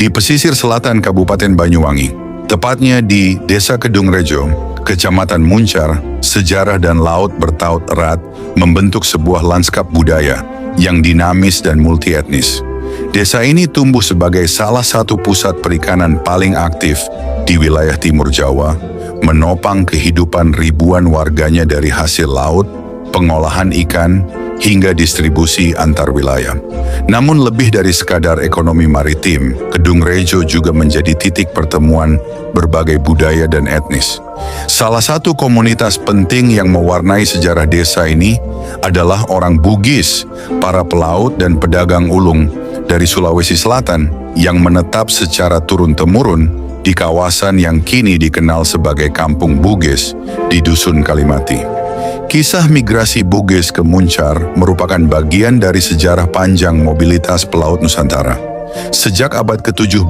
di pesisir selatan Kabupaten Banyuwangi, tepatnya di Desa Kedungrejo, Kecamatan Muncar. Sejarah dan laut bertaut erat membentuk sebuah lanskap budaya yang dinamis dan multietnis. Desa ini tumbuh sebagai salah satu pusat perikanan paling aktif di wilayah Timur Jawa, menopang kehidupan ribuan warganya dari hasil laut, pengolahan ikan, hingga distribusi antar wilayah. Namun lebih dari sekadar ekonomi maritim, Kedungrejo juga menjadi titik pertemuan berbagai budaya dan etnis. Salah satu komunitas penting yang mewarnai sejarah desa ini adalah orang Bugis, para pelaut dan pedagang ulung dari Sulawesi Selatan yang menetap secara turun-temurun di kawasan yang kini dikenal sebagai Kampung Bugis di Dusun Kalimati. Kisah migrasi Bugis ke Muncar merupakan bagian dari sejarah panjang mobilitas pelaut Nusantara. Sejak abad ke-17,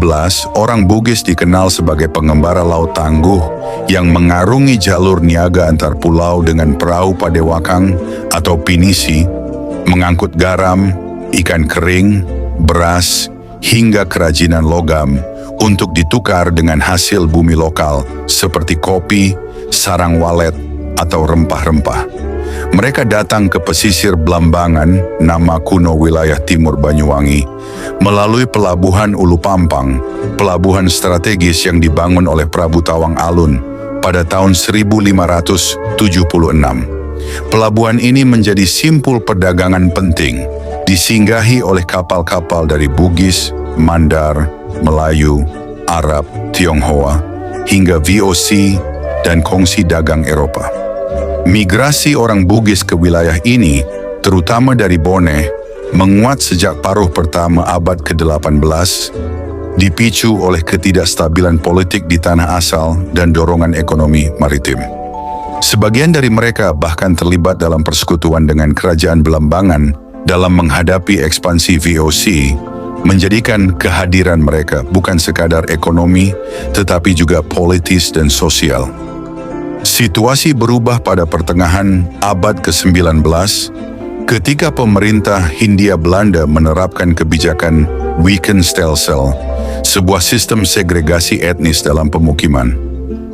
orang Bugis dikenal sebagai pengembara laut tangguh yang mengarungi jalur niaga antar pulau dengan perahu padewakang atau pinisi, mengangkut garam, ikan kering, beras, hingga kerajinan logam untuk ditukar dengan hasil bumi lokal seperti kopi, sarang walet, atau rempah-rempah. Mereka datang ke pesisir Blambangan, nama kuno wilayah timur Banyuwangi, melalui pelabuhan Ulu Pampang, pelabuhan strategis yang dibangun oleh Prabu Tawang Alun pada tahun 1576. Pelabuhan ini menjadi simpul perdagangan penting, disinggahi oleh kapal-kapal dari Bugis, Mandar, Melayu, Arab, Tionghoa, hingga VOC dan kongsi dagang Eropa. Migrasi orang Bugis ke wilayah ini, terutama dari Bone, menguat sejak paruh pertama abad ke-18, dipicu oleh ketidakstabilan politik di tanah asal dan dorongan ekonomi maritim. Sebagian dari mereka bahkan terlibat dalam persekutuan dengan kerajaan Belambangan dalam menghadapi ekspansi VOC, menjadikan kehadiran mereka bukan sekadar ekonomi, tetapi juga politis dan sosial. Situasi berubah pada pertengahan abad ke-19 ketika pemerintah Hindia Belanda menerapkan kebijakan Wijkenstelsel, sebuah sistem segregasi etnis dalam pemukiman.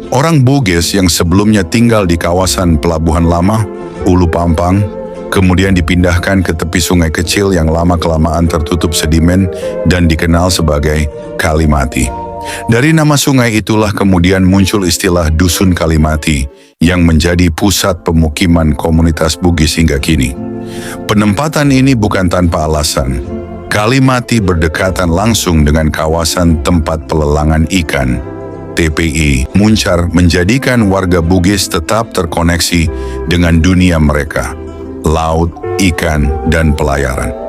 Orang Bugis yang sebelumnya tinggal di kawasan Pelabuhan Lama, Ulu Pampang, kemudian dipindahkan ke tepi sungai kecil yang lama-kelamaan tertutup sedimen dan dikenal sebagai Kalimati. Dari nama sungai itulah kemudian muncul istilah Dusun Kalimati yang menjadi pusat pemukiman komunitas Bugis hingga kini. Penempatan ini bukan tanpa alasan. Kalimati berdekatan langsung dengan kawasan tempat pelelangan ikan, TPI. Muncar menjadikan warga Bugis tetap terkoneksi dengan dunia mereka, laut, ikan, dan pelayaran.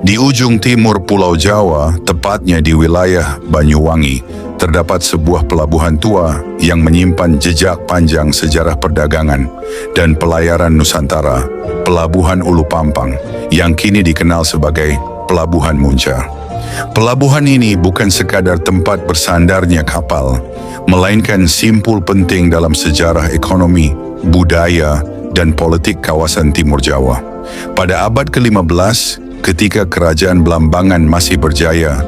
Di ujung timur Pulau Jawa, tepatnya di wilayah Banyuwangi, terdapat sebuah pelabuhan tua yang menyimpan jejak panjang sejarah perdagangan dan pelayaran Nusantara, Pelabuhan Ulu Pampang, yang kini dikenal sebagai Pelabuhan Muncar. Pelabuhan ini bukan sekadar tempat bersandarnya kapal, melainkan simpul penting dalam sejarah ekonomi, budaya, dan politik kawasan Timur Jawa. Pada abad ke-15, ketika kerajaan Belambangan masih berjaya,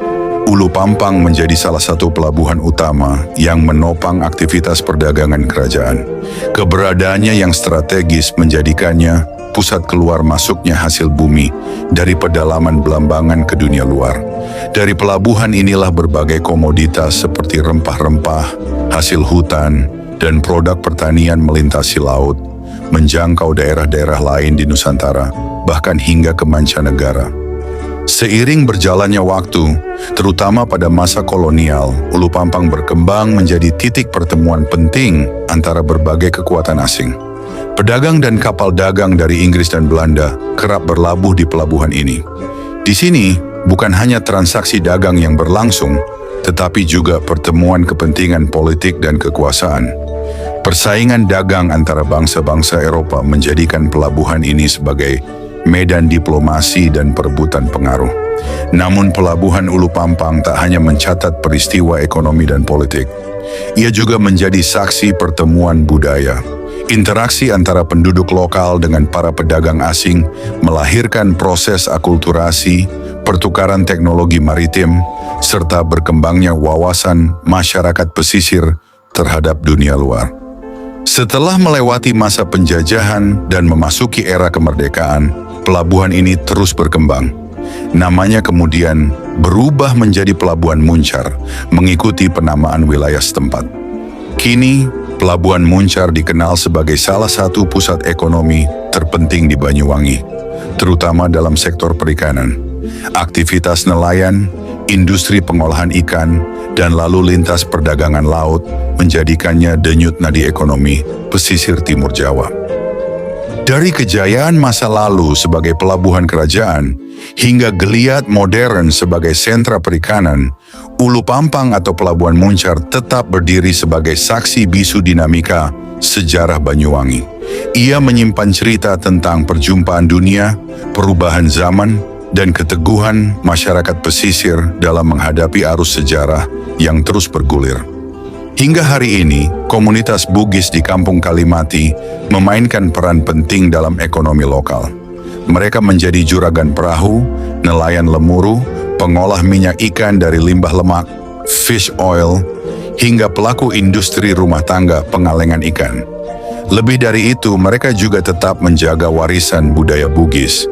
Ulu Pampang menjadi salah satu pelabuhan utama yang menopang aktivitas perdagangan kerajaan. Keberadaannya yang strategis menjadikannya pusat keluar masuknya hasil bumi dari pedalaman Belambangan ke dunia luar. Dari pelabuhan inilah berbagai komoditas seperti rempah-rempah, hasil hutan, dan produk pertanian melintasi laut, menjangkau daerah-daerah lain di Nusantara, bahkan hingga ke mancanegara. Seiring berjalannya waktu, terutama pada masa kolonial, Ulu Pampang berkembang menjadi titik pertemuan penting antara berbagai kekuatan asing. Pedagang dan kapal dagang dari Inggris dan Belanda kerap berlabuh di pelabuhan ini. Di sini, bukan hanya transaksi dagang yang berlangsung, tetapi juga pertemuan kepentingan politik dan kekuasaan. Persaingan dagang antara bangsa-bangsa Eropa menjadikan pelabuhan ini sebagai medan diplomasi dan perebutan pengaruh. Namun pelabuhan Ulu Pampang tak hanya mencatat peristiwa ekonomi dan politik. Ia juga menjadi saksi pertemuan budaya. Interaksi antara penduduk lokal dengan para pedagang asing melahirkan proses akulturasi, pertukaran teknologi maritim, serta berkembangnya wawasan masyarakat pesisir terhadap dunia luar. Setelah melewati masa penjajahan dan memasuki era kemerdekaan, pelabuhan ini terus berkembang. Namanya kemudian berubah menjadi Pelabuhan Muncar, mengikuti penamaan wilayah setempat. Kini, Pelabuhan Muncar dikenal sebagai salah satu pusat ekonomi terpenting di Banyuwangi, terutama dalam sektor perikanan. Aktivitas nelayan, industri pengolahan ikan, dan lalu lintas perdagangan laut menjadikannya denyut nadi ekonomi pesisir timur Jawa. Dari kejayaan masa lalu sebagai pelabuhan kerajaan hingga geliat modern sebagai sentra perikanan, Ulu Pampang atau Pelabuhan Muncar tetap berdiri sebagai saksi bisu dinamika sejarah Banyuwangi. Ia menyimpan cerita tentang perjumpaan dunia, perubahan zaman, dan keteguhan masyarakat pesisir dalam menghadapi arus sejarah yang terus bergulir. Hingga hari ini, komunitas Bugis di Kampung Kalimati memainkan peran penting dalam ekonomi lokal. Mereka menjadi juragan perahu, nelayan lemuru, pengolah minyak ikan dari limbah lemak, fish oil, hingga pelaku industri rumah tangga pengalengan ikan. Lebih dari itu, mereka juga tetap menjaga warisan budaya Bugis.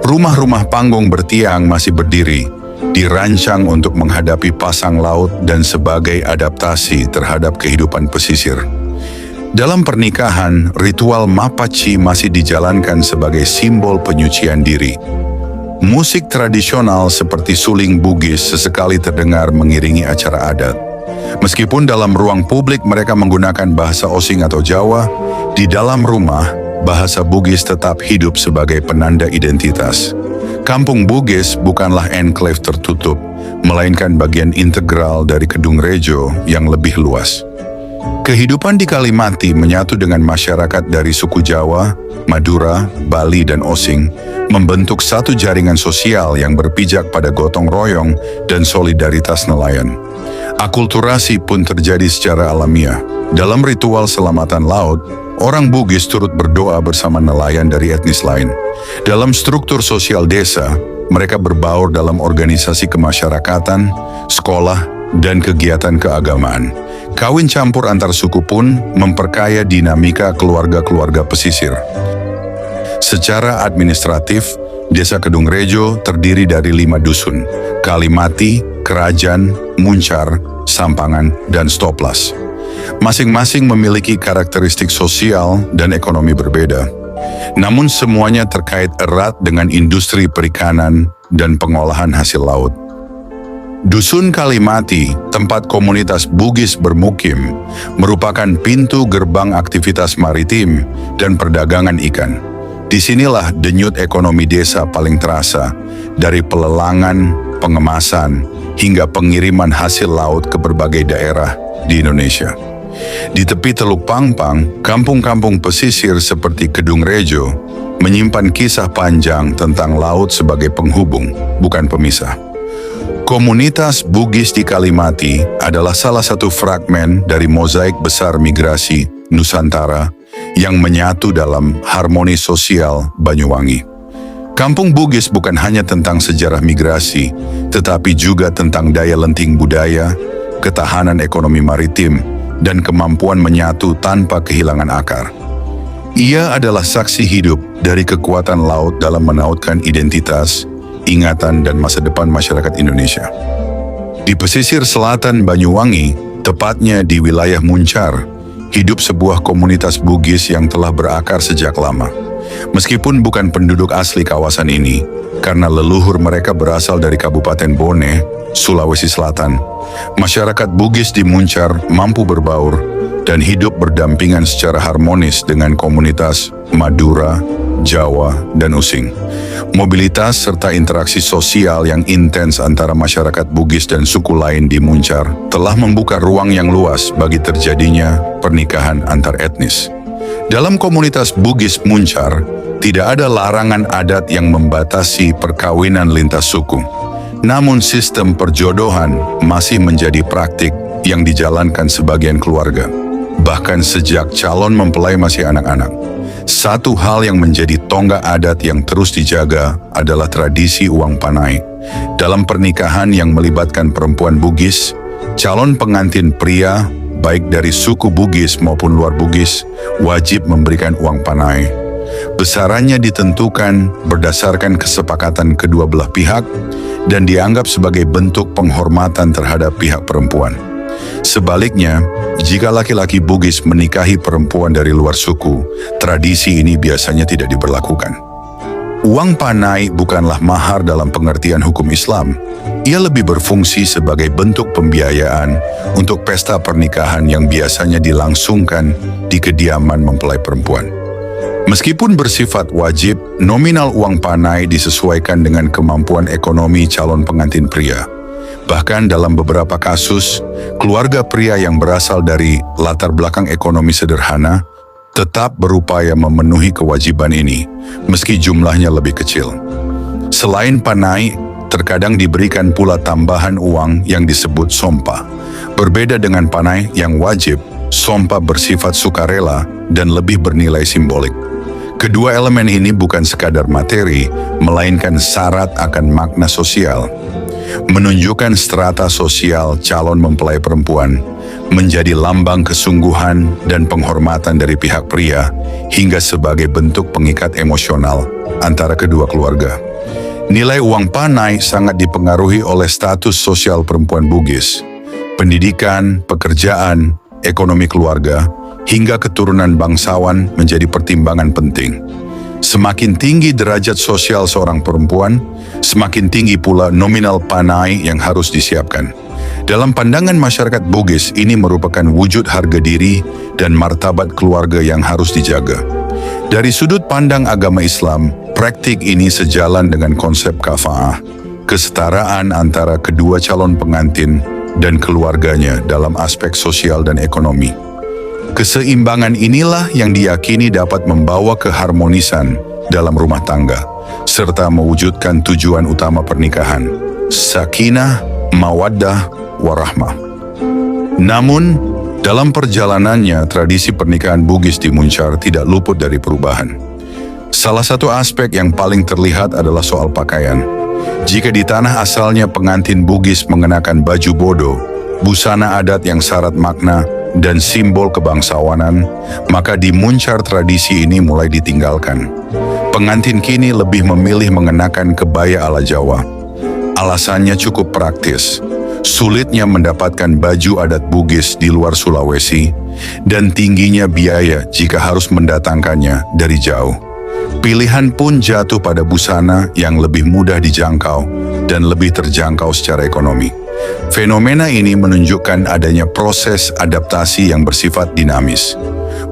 Rumah-rumah panggung bertiang masih berdiri, dirancang untuk menghadapi pasang laut dan sebagai adaptasi terhadap kehidupan pesisir. Dalam pernikahan, ritual mapaci masih dijalankan sebagai simbol penyucian diri. Musik tradisional seperti suling Bugis sesekali terdengar mengiringi acara adat. Meskipun dalam ruang publik mereka menggunakan bahasa Osing atau Jawa, di dalam rumah, bahasa Bugis tetap hidup sebagai penanda identitas. Kampung Bugis bukanlah enklave tertutup, melainkan bagian integral dari Kedung Rejo yang lebih luas. Kehidupan di Kalimati menyatu dengan masyarakat dari suku Jawa, Madura, Bali, dan Osing, membentuk satu jaringan sosial yang berpijak pada gotong royong dan solidaritas nelayan. Akulturasi pun terjadi secara alamiah. Dalam ritual selamatan laut, orang Bugis turut berdoa bersama nelayan dari etnis lain. Dalam struktur sosial desa, mereka berbaur dalam organisasi kemasyarakatan, sekolah, dan kegiatan keagamaan. Kawin campur antar suku pun memperkaya dinamika keluarga-keluarga pesisir. Secara administratif, Desa Kedung Rejo terdiri dari 5 dusun: Kalimati, Kerajaan, Muncar, Sampangan, dan Stoplas. Masing-masing memiliki karakteristik sosial dan ekonomi berbeda. Namun semuanya terkait erat dengan industri perikanan dan pengolahan hasil laut. Dusun Kalimati, tempat komunitas Bugis bermukim, merupakan pintu gerbang aktivitas maritim dan perdagangan ikan. Disinilah denyut ekonomi desa paling terasa, dari pelelangan, pengemasan, hingga pengiriman hasil laut ke berbagai daerah di Indonesia. Di tepi Teluk Pangpang, kampung-kampung pesisir seperti Kedung Rejo menyimpan kisah panjang tentang laut sebagai penghubung, bukan pemisah. Komunitas Bugis di Kalimati adalah salah satu fragmen dari mozaik besar migrasi Nusantara yang menyatu dalam harmoni sosial Banyuwangi. Kampung Bugis bukan hanya tentang sejarah migrasi, tetapi juga tentang daya lenting budaya, ketahanan ekonomi maritim, dan kemampuan menyatu tanpa kehilangan akar. Ia adalah saksi hidup dari kekuatan laut dalam menautkan identitas, ingatan, dan masa depan masyarakat Indonesia. Di pesisir selatan Banyuwangi, tepatnya di wilayah Muncar, hidup sebuah komunitas Bugis yang telah berakar sejak lama. Meskipun bukan penduduk asli kawasan ini, karena leluhur mereka berasal dari Kabupaten Bone, Sulawesi Selatan, masyarakat Bugis di Muncar mampu berbaur dan hidup berdampingan secara harmonis dengan komunitas Madura, Jawa, dan Osing. Mobilitas serta interaksi sosial yang intens antara masyarakat Bugis dan suku lain di Muncar telah membuka ruang yang luas bagi terjadinya pernikahan antar etnis. Dalam komunitas Bugis Muncar, tidak ada larangan adat yang membatasi perkawinan lintas suku. Namun sistem perjodohan masih menjadi praktik yang dijalankan sebagian keluarga, bahkan sejak calon mempelai masih anak-anak. Satu hal yang menjadi tonggak adat yang terus dijaga adalah tradisi uang panai. Dalam pernikahan yang melibatkan perempuan Bugis, calon pengantin pria, baik dari suku Bugis maupun luar Bugis, wajib memberikan uang panai. Besarannya ditentukan berdasarkan kesepakatan kedua belah pihak dan dianggap sebagai bentuk penghormatan terhadap pihak perempuan. Sebaliknya, jika laki-laki Bugis menikahi perempuan dari luar suku, tradisi ini biasanya tidak diberlakukan. Uang panai bukanlah mahar dalam pengertian hukum Islam. Ia lebih berfungsi sebagai bentuk pembiayaan untuk pesta pernikahan yang biasanya dilangsungkan di kediaman mempelai perempuan. Meskipun bersifat wajib, nominal uang panai disesuaikan dengan kemampuan ekonomi calon pengantin pria. Bahkan dalam beberapa kasus, keluarga pria yang berasal dari latar belakang ekonomi sederhana tetap berupaya memenuhi kewajiban ini, meski jumlahnya lebih kecil. Selain panai, terkadang diberikan pula tambahan uang yang disebut sompa. Berbeda dengan panai yang wajib, sompa bersifat sukarela dan lebih bernilai simbolik. Kedua elemen ini bukan sekadar materi, melainkan syarat akan makna sosial. Menunjukkan strata sosial calon mempelai perempuan, menjadi lambang kesungguhan dan penghormatan dari pihak pria, hingga sebagai bentuk pengikat emosional antara kedua keluarga. Nilai uang panai sangat dipengaruhi oleh status sosial perempuan Bugis. Pendidikan, pekerjaan, ekonomi keluarga, hingga keturunan bangsawan menjadi pertimbangan penting. Semakin tinggi derajat sosial seorang perempuan, semakin tinggi pula nominal panai yang harus disiapkan. Dalam pandangan masyarakat Bugis, ini merupakan wujud harga diri dan martabat keluarga yang harus dijaga. Dari sudut pandang agama Islam, praktik ini sejalan dengan konsep kafa'ah, kesetaraan antara kedua calon pengantin dan keluarganya dalam aspek sosial dan ekonomi. Keseimbangan inilah yang diyakini dapat membawa keharmonisan dalam rumah tangga, serta mewujudkan tujuan utama pernikahan, sakinah, mawaddah, warahmah. Namun, dalam perjalanannya, tradisi pernikahan Bugis di Muncar tidak luput dari perubahan. Salah satu aspek yang paling terlihat adalah soal pakaian. Jika di tanah asalnya pengantin Bugis mengenakan baju bodo, busana adat yang syarat makna, dan simbol kebangsawanan, maka di Muncar tradisi ini mulai ditinggalkan. Pengantin kini lebih memilih mengenakan kebaya ala Jawa. Alasannya cukup praktis. Sulitnya mendapatkan baju adat Bugis di luar Sulawesi, dan tingginya biaya jika harus mendatangkannya dari jauh. Pilihan pun jatuh pada busana yang lebih mudah dijangkau dan lebih terjangkau secara ekonomi. Fenomena ini menunjukkan adanya proses adaptasi yang bersifat dinamis.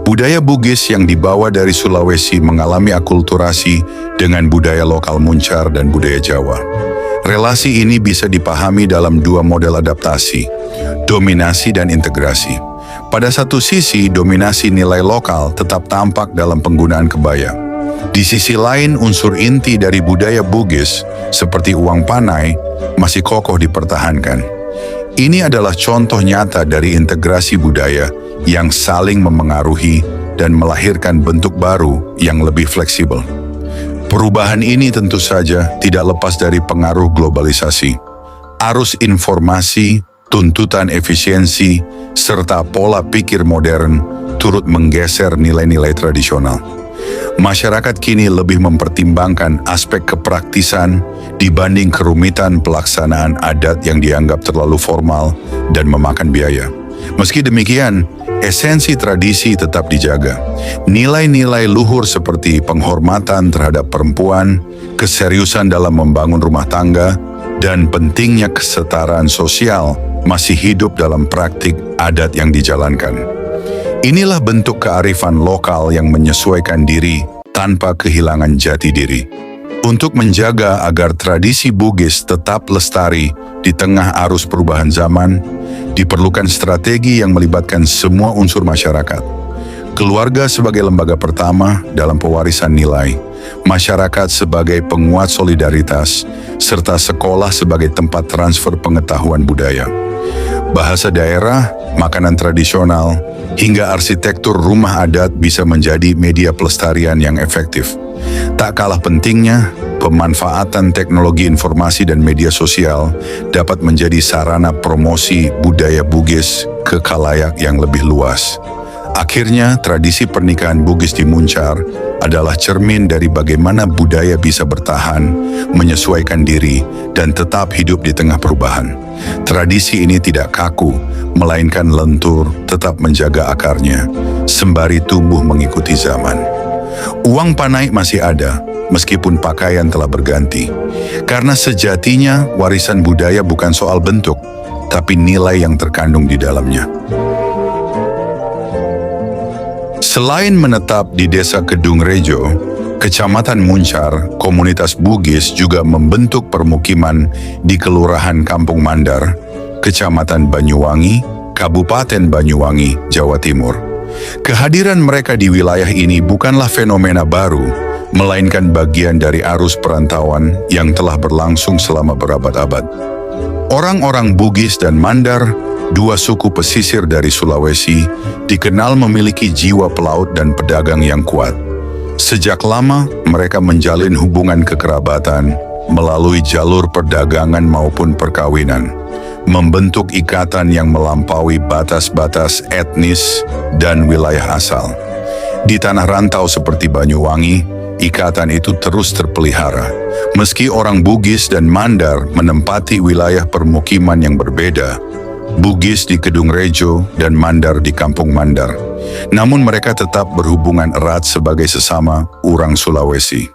Budaya Bugis yang dibawa dari Sulawesi mengalami akulturasi dengan budaya lokal Muncar dan budaya Jawa. Relasi ini bisa dipahami dalam dua model adaptasi, dominasi dan integrasi. Pada satu sisi, dominasi nilai lokal tetap tampak dalam penggunaan kebaya. Di sisi lain, unsur inti dari budaya Bugis, seperti uang panai, masih kokoh dipertahankan. Ini adalah contoh nyata dari integrasi budaya yang saling memengaruhi dan melahirkan bentuk baru yang lebih fleksibel. Perubahan ini tentu saja tidak lepas dari pengaruh globalisasi. Arus informasi, tuntutan efisiensi, serta pola pikir modern turut menggeser nilai-nilai tradisional. Masyarakat kini lebih mempertimbangkan aspek kepraktisan dibanding kerumitan pelaksanaan adat yang dianggap terlalu formal dan memakan biaya. Meski demikian, esensi tradisi tetap dijaga. Nilai-nilai luhur seperti penghormatan terhadap perempuan, keseriusan dalam membangun rumah tangga, dan pentingnya kesetaraan sosial masih hidup dalam praktik adat yang dijalankan. Inilah bentuk kearifan lokal yang menyesuaikan diri tanpa kehilangan jati diri. Untuk menjaga agar tradisi Bugis tetap lestari di tengah arus perubahan zaman, diperlukan strategi yang melibatkan semua unsur masyarakat. Keluarga sebagai lembaga pertama dalam pewarisan nilai, masyarakat sebagai penguat solidaritas, serta sekolah sebagai tempat transfer pengetahuan budaya. Bahasa daerah, makanan tradisional, hingga arsitektur rumah adat bisa menjadi media pelestarian yang efektif. Tak kalah pentingnya, pemanfaatan teknologi informasi dan media sosial dapat menjadi sarana promosi budaya Bugis ke khalayak yang lebih luas. Akhirnya, tradisi pernikahan Bugis di Muncar adalah cermin dari bagaimana budaya bisa bertahan, menyesuaikan diri, dan tetap hidup di tengah perubahan. Tradisi ini tidak kaku, melainkan lentur, tetap menjaga akarnya, sembari tumbuh mengikuti zaman. Uang panai masih ada, meskipun pakaian telah berganti. Karena sejatinya, warisan budaya bukan soal bentuk, tapi nilai yang terkandung di dalamnya. Selain menetap di Desa Kedung Rejo, Kecamatan Muncar, komunitas Bugis juga membentuk permukiman di Kelurahan Kampung Mandar, Kecamatan Banyuwangi, Kabupaten Banyuwangi, Jawa Timur. Kehadiran mereka di wilayah ini bukanlah fenomena baru, melainkan bagian dari arus perantauan yang telah berlangsung selama berabad-abad. Orang-orang Bugis dan Mandar, dua suku pesisir dari Sulawesi, dikenal memiliki jiwa pelaut dan pedagang yang kuat. Sejak lama, mereka menjalin hubungan kekerabatan melalui jalur perdagangan maupun perkawinan, membentuk ikatan yang melampaui batas-batas etnis dan wilayah asal. Di tanah rantau seperti Banyuwangi, ikatan itu terus terpelihara. Meski orang Bugis dan Mandar menempati wilayah permukiman yang berbeda, Bugis di Kedung Rejo dan Mandar di Kampung Mandar, namun mereka tetap berhubungan erat sebagai sesama orang Sulawesi.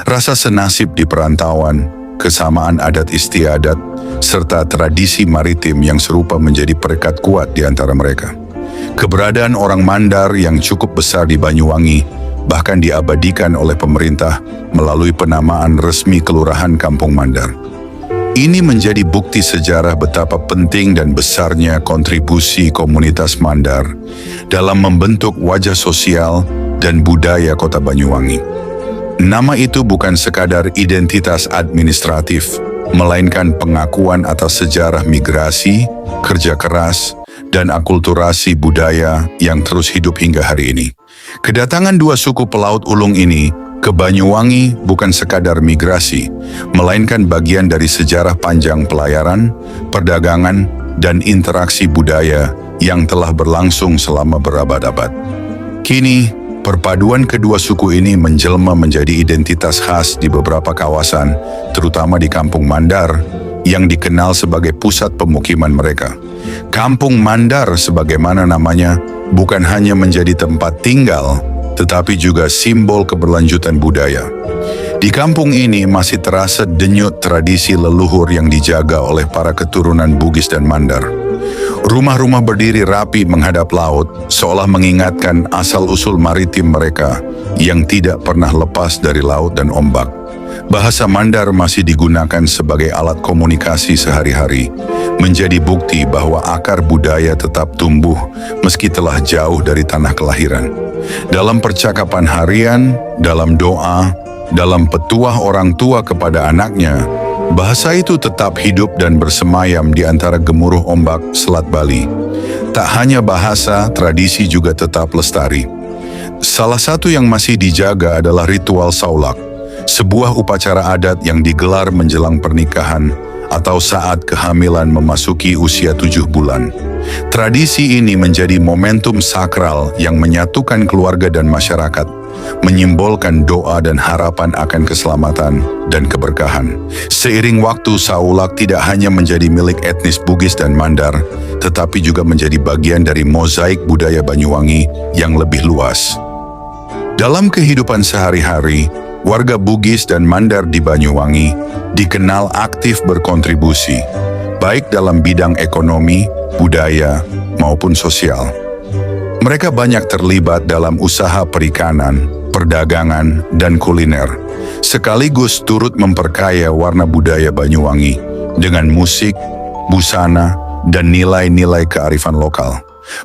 Rasa senasib di perantauan, kesamaan adat istiadat, serta tradisi maritim yang serupa menjadi perekat kuat di antara mereka. Keberadaan orang Mandar yang cukup besar di Banyuwangi bahkan diabadikan oleh pemerintah melalui penamaan resmi Kelurahan Kampung Mandar. Ini menjadi bukti sejarah betapa penting dan besarnya kontribusi komunitas Mandar dalam membentuk wajah sosial dan budaya kota Banyuwangi. Nama itu bukan sekadar identitas administratif, melainkan pengakuan atas sejarah migrasi, kerja keras, dan akulturasi budaya yang terus hidup hingga hari ini. Kedatangan dua suku pelaut ulung ini ke Banyuwangi bukan sekadar migrasi, melainkan bagian dari sejarah panjang pelayaran, perdagangan, dan interaksi budaya yang telah berlangsung selama berabad-abad. Kini, perpaduan kedua suku ini menjelma menjadi identitas khas di beberapa kawasan, terutama di Kampung Mandar, yang dikenal sebagai pusat pemukiman mereka. Kampung Mandar, sebagaimana namanya, bukan hanya menjadi tempat tinggal, tetapi juga simbol keberlanjutan budaya. Di kampung ini masih terasa denyut tradisi leluhur yang dijaga oleh para keturunan Bugis dan Mandar. Rumah-rumah berdiri rapi menghadap laut, seolah mengingatkan asal-usul maritim mereka yang tidak pernah lepas dari laut dan ombak. Bahasa Mandar masih digunakan sebagai alat komunikasi sehari-hari, menjadi bukti bahwa akar budaya tetap tumbuh meski telah jauh dari tanah kelahiran. Dalam percakapan harian, dalam doa, dalam petuah orang tua kepada anaknya, bahasa itu tetap hidup dan bersemayam di antara gemuruh ombak Selat Bali. Tak hanya bahasa, tradisi juga tetap lestari. Salah satu yang masih dijaga adalah ritual saulak, sebuah upacara adat yang digelar menjelang pernikahan atau saat kehamilan memasuki usia 7 bulan. Tradisi ini menjadi momentum sakral yang menyatukan keluarga dan masyarakat, menyimbolkan doa dan harapan akan keselamatan dan keberkahan. Seiring waktu, saulak tidak hanya menjadi milik etnis Bugis dan Mandar, tetapi juga menjadi bagian dari mozaik budaya Banyuwangi yang lebih luas. Dalam kehidupan sehari-hari, warga Bugis dan Mandar di Banyuwangi dikenal aktif berkontribusi, baik dalam bidang ekonomi, budaya, maupun sosial. Mereka banyak terlibat dalam usaha perikanan, perdagangan, dan kuliner, sekaligus turut memperkaya warna budaya Banyuwangi dengan musik, busana, dan nilai-nilai kearifan lokal.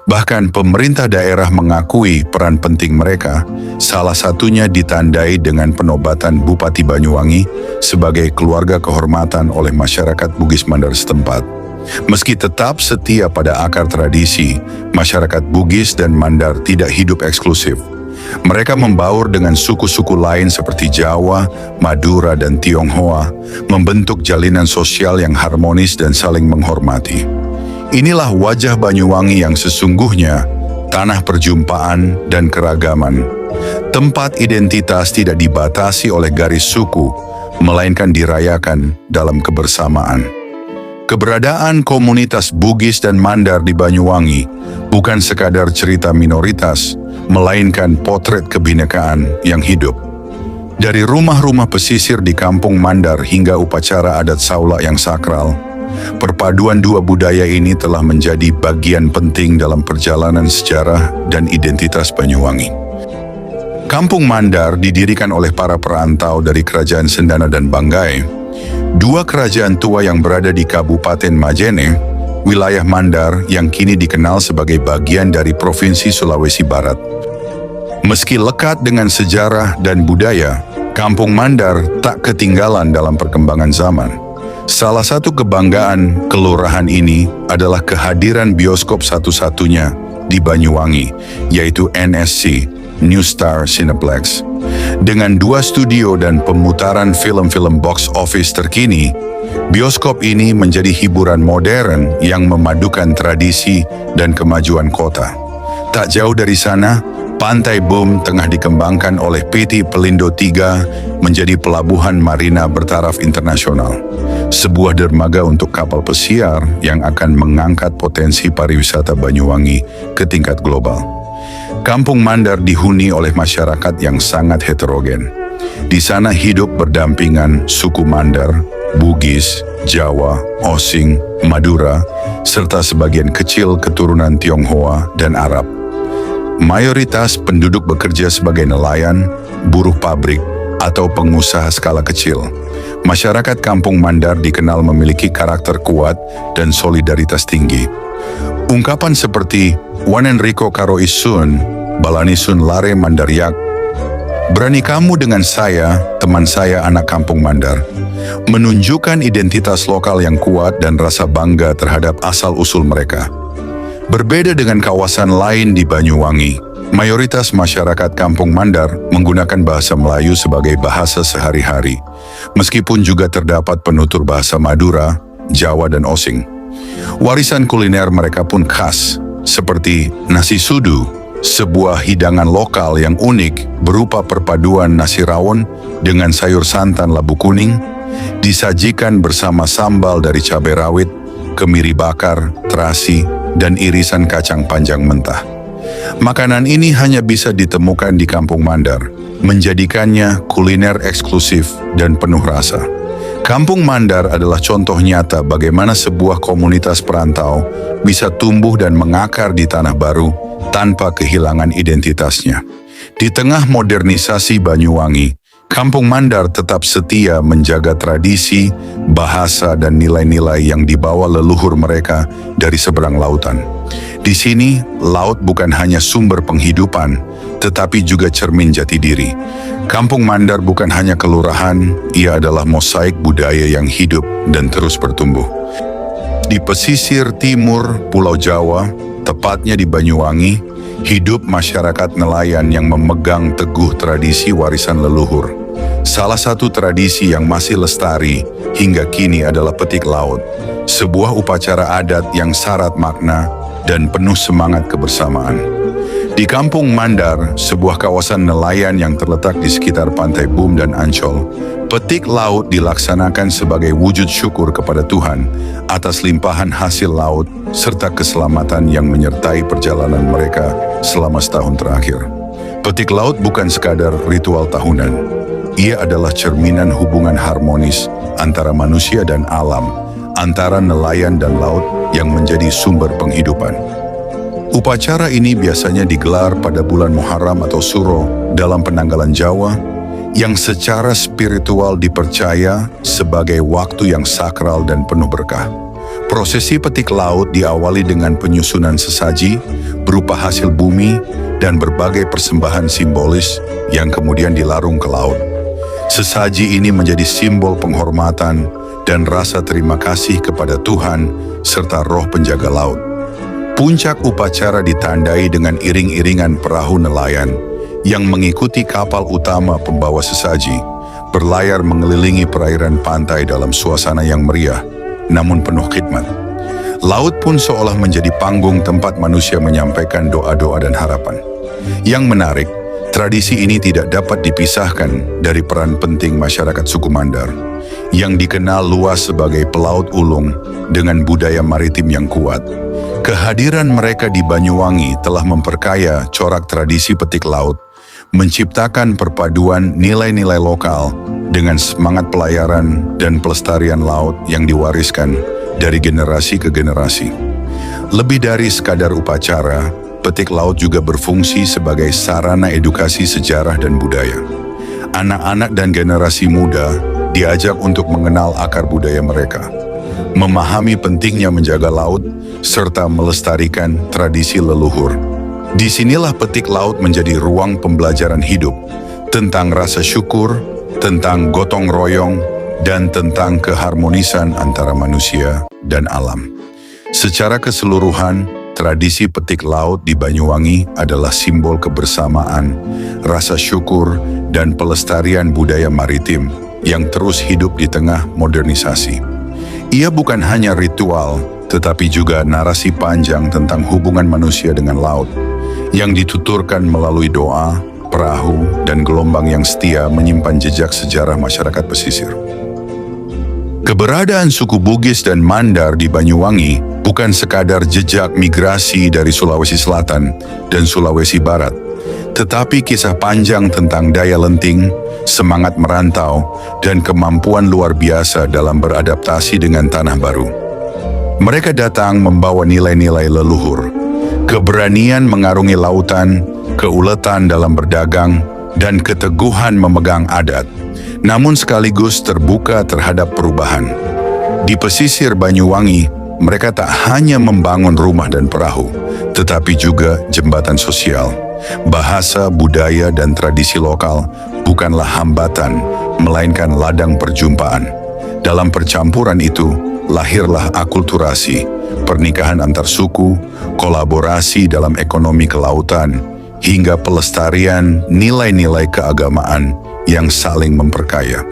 Bahkan pemerintah daerah mengakui peran penting mereka, salah satunya ditandai dengan penobatan Bupati Banyuwangi sebagai keluarga kehormatan oleh masyarakat Bugis Mandar setempat. Meski tetap setia pada akar tradisi, masyarakat Bugis dan Mandar tidak hidup eksklusif. Mereka membaur dengan suku-suku lain seperti Jawa, Madura, dan Tionghoa, membentuk jalinan sosial yang harmonis dan saling menghormati. Inilah wajah Banyuwangi yang sesungguhnya, tanah perjumpaan dan keragaman. Tempat identitas tidak dibatasi oleh garis suku, melainkan dirayakan dalam kebersamaan. Keberadaan komunitas Bugis dan Mandar di Banyuwangi bukan sekadar cerita minoritas, melainkan potret kebinekaan yang hidup. Dari rumah-rumah pesisir di kampung Mandar hingga upacara adat Saula yang sakral, perpaduan dua budaya ini telah menjadi bagian penting dalam perjalanan sejarah dan identitas Banyuwangi. Kampung Mandar didirikan oleh para perantau dari Kerajaan Sendana dan Banggai, dua kerajaan tua yang berada di Kabupaten Majene, wilayah Mandar yang kini dikenal sebagai bagian dari Provinsi Sulawesi Barat. Meski lekat dengan sejarah dan budaya, Kampung Mandar tak ketinggalan dalam perkembangan zaman. Salah satu kebanggaan kelurahan ini adalah kehadiran bioskop satu-satunya di Banyuwangi, yaitu NSC, New Star Cineplex. Dengan 2 studio dan pemutaran film-film box office terkini, bioskop ini menjadi hiburan modern yang memadukan tradisi dan kemajuan kota. Tak jauh dari sana, Pantai Boom tengah dikembangkan oleh PT Pelindo III menjadi pelabuhan marina bertaraf internasional. Sebuah dermaga untuk kapal pesiar yang akan mengangkat potensi pariwisata Banyuwangi ke tingkat global. Kampung Mandar dihuni oleh masyarakat yang sangat heterogen. Di sana hidup berdampingan suku Mandar, Bugis, Jawa, Osing, Madura, serta sebagian kecil keturunan Tionghoa dan Arab. Mayoritas penduduk bekerja sebagai nelayan, buruh pabrik, atau pengusaha skala kecil. Masyarakat Kampung Mandar dikenal memiliki karakter kuat dan solidaritas tinggi. Ungkapan seperti Wanen Riko Karo Isun, Balanisun Lare Mandaryak, berani kamu dengan saya, teman saya anak Kampung Mandar, menunjukkan identitas lokal yang kuat dan rasa bangga terhadap asal-usul mereka. Berbeda dengan kawasan lain di Banyuwangi, mayoritas masyarakat Kampung Mandar menggunakan bahasa Melayu sebagai bahasa sehari-hari, meskipun juga terdapat penutur bahasa Madura, Jawa, dan Osing. Warisan kuliner mereka pun khas, seperti nasi sudu, sebuah hidangan lokal yang unik berupa perpaduan nasi rawon dengan sayur santan labu kuning, disajikan bersama sambal dari cabai rawit, kemiri bakar, terasi, dan irisan kacang panjang mentah. Makanan ini hanya bisa ditemukan di Kampung Mandar, menjadikannya kuliner eksklusif dan penuh rasa. Kampung Mandar adalah contoh nyata bagaimana sebuah komunitas perantau bisa tumbuh dan mengakar di tanah baru tanpa kehilangan identitasnya. Di tengah modernisasi Banyuwangi, Kampung Mandar tetap setia menjaga tradisi, bahasa, dan nilai-nilai yang dibawa leluhur mereka dari seberang lautan. Di sini, laut bukan hanya sumber penghidupan, tetapi juga cermin jati diri. Kampung Mandar bukan hanya kelurahan, ia adalah mosaik budaya yang hidup dan terus bertumbuh. Di pesisir timur Pulau Jawa, tepatnya di Banyuwangi, hidup masyarakat nelayan yang memegang teguh tradisi warisan leluhur. Salah satu tradisi yang masih lestari hingga kini adalah petik laut, sebuah upacara adat yang syarat makna dan penuh semangat kebersamaan. Di Kampung Mandar, sebuah kawasan nelayan yang terletak di sekitar Pantai Boom dan Ancol, petik laut dilaksanakan sebagai wujud syukur kepada Tuhan atas limpahan hasil laut serta keselamatan yang menyertai perjalanan mereka selama setahun terakhir. Petik laut bukan sekadar ritual tahunan. Ia adalah cerminan hubungan harmonis antara manusia dan alam, antara nelayan dan laut yang menjadi sumber penghidupan. Upacara ini biasanya digelar pada bulan Muharram atau Suro dalam penanggalan Jawa, yang secara spiritual dipercaya sebagai waktu yang sakral dan penuh berkah. Prosesi petik laut diawali dengan penyusunan sesaji berupa hasil bumi dan berbagai persembahan simbolis yang kemudian dilarung ke laut. Sesaji ini menjadi simbol penghormatan dan rasa terima kasih kepada Tuhan serta roh penjaga laut. Puncak upacara ditandai dengan iring-iringan perahu nelayan yang mengikuti kapal utama pembawa sesaji, berlayar mengelilingi perairan pantai dalam suasana yang meriah, namun penuh khidmat. Laut pun seolah menjadi panggung tempat manusia menyampaikan doa-doa dan harapan. Yang menarik, tradisi ini tidak dapat dipisahkan dari peran penting masyarakat suku Mandar, yang dikenal luas sebagai pelaut ulung dengan budaya maritim yang kuat. Kehadiran mereka di Banyuwangi telah memperkaya corak tradisi petik laut, menciptakan perpaduan nilai-nilai lokal dengan semangat pelayaran dan pelestarian laut yang diwariskan dari generasi ke generasi. Lebih dari sekadar upacara, petik laut juga berfungsi sebagai sarana edukasi sejarah dan budaya. Anak-anak dan generasi muda diajak untuk mengenal akar budaya mereka, memahami pentingnya menjaga laut, serta melestarikan tradisi leluhur. Disinilah petik laut menjadi ruang pembelajaran hidup tentang rasa syukur, tentang gotong royong, dan tentang keharmonisan antara manusia dan alam. Secara keseluruhan, tradisi petik laut di Banyuwangi adalah simbol kebersamaan, rasa syukur, dan pelestarian budaya maritim yang terus hidup di tengah modernisasi. Ia bukan hanya ritual, tetapi juga narasi panjang tentang hubungan manusia dengan laut, yang dituturkan melalui doa, perahu, dan gelombang yang setia menyimpan jejak sejarah masyarakat pesisir. Keberadaan suku Bugis dan Mandar di Banyuwangi bukan sekadar jejak migrasi dari Sulawesi Selatan dan Sulawesi Barat, tetapi kisah panjang tentang daya lenting, semangat merantau, dan kemampuan luar biasa dalam beradaptasi dengan tanah baru. Mereka datang membawa nilai-nilai leluhur, keberanian mengarungi lautan, keuletan dalam berdagang, dan keteguhan memegang adat, namun sekaligus terbuka terhadap perubahan. Di pesisir Banyuwangi, mereka tak hanya membangun rumah dan perahu, tetapi juga jembatan sosial. Bahasa, budaya, dan tradisi lokal bukanlah hambatan, melainkan ladang perjumpaan. Dalam percampuran itu, lahirlah akulturasi, pernikahan antar suku, kolaborasi dalam ekonomi kelautan, hingga pelestarian nilai-nilai keagamaan yang saling memperkaya.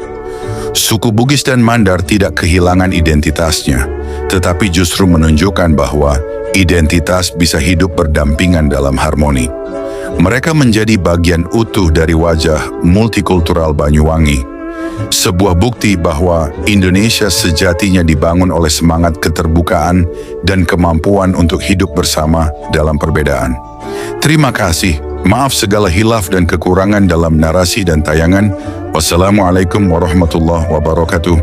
Suku Bugis dan Mandar tidak kehilangan identitasnya, tetapi justru menunjukkan bahwa identitas bisa hidup berdampingan dalam harmoni. Mereka menjadi bagian utuh dari wajah multikultural Banyuwangi, sebuah bukti bahwa Indonesia sejatinya dibangun oleh semangat keterbukaan dan kemampuan untuk hidup bersama dalam perbedaan. Terima kasih. Maaf segala hilaf dan kekurangan dalam narasi dan tayangan. Wassalamualaikum warahmatullahi wabarakatuh.